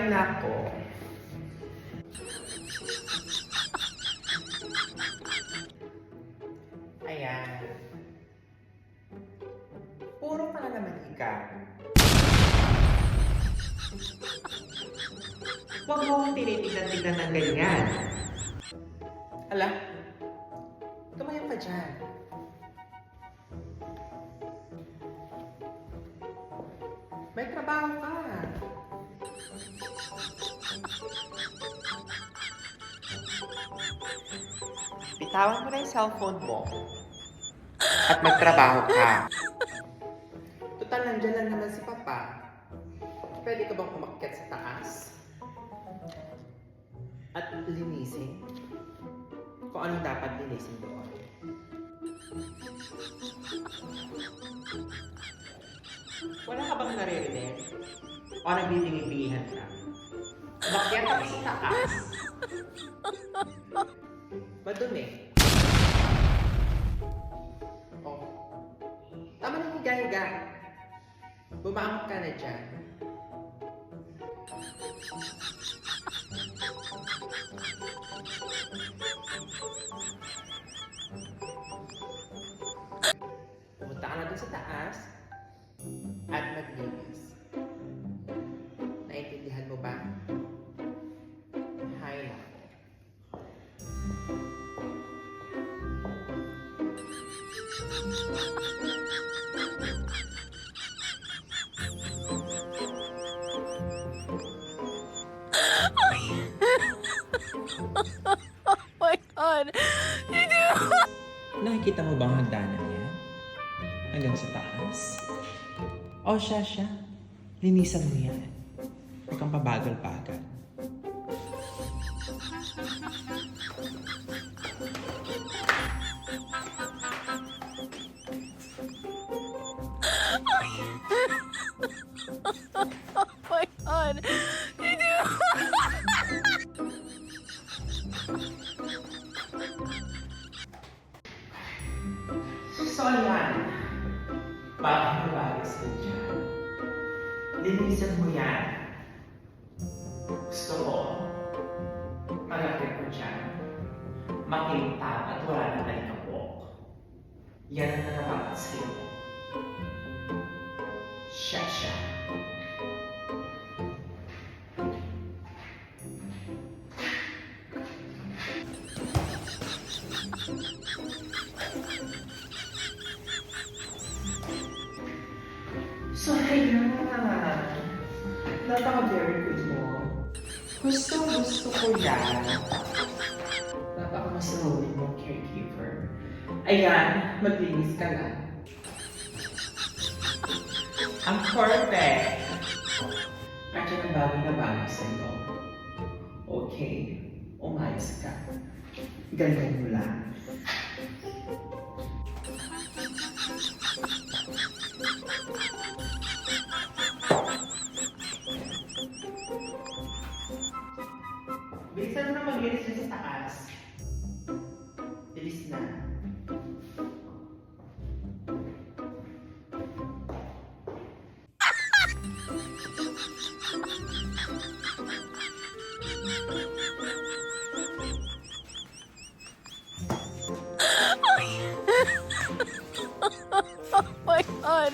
nako. Ayan. Puro ka na naman ika. Huwag mo akong tinitignan-tignan ng ganyan. Hala, tumayo ka dyan. May trabaho ka. Bitawan mo na yung cellphone mo. At magtrabaho ka. Total, nandiyan lang naman si Papa. Pwede ka bang umakyat sa taas? At linisin? Kung anong dapat linisin doon. Wala ka bang naririnig? O nagbibingi-bingihan ka? Umakyat ka sa taas. Madumi. Oh. Tama na higa-higa. Bumangot ka na dyan. Pumunta ka na dun sa taas at maglinis. Naintindihan mo ba? Hay na. Oh my God! Nakikita mo bang hagdanan yan? Hanggang sa taas? O siya. Linisan mo yan. Huwag kang pabagal-bagal. Oh my God! So yan. Bakit ka dyan? Linisan mo yan. Gusto ko, pag-apit ko dyan, makintab at wala na talikabok. Yan ang narapat sa'yo. Siya. So, ayan. Napaka-very good mo. Gusto ko yan. Napaka-masaluhin mong caregiver. Ayan, maglinis ka lang. Ang perfect. At yan ang bagay na bagay sa'yo. Okay, umayos ka. Ganyan mo lang. Bilisan mo na maglinis sa taas. Bilis na. Oh my God!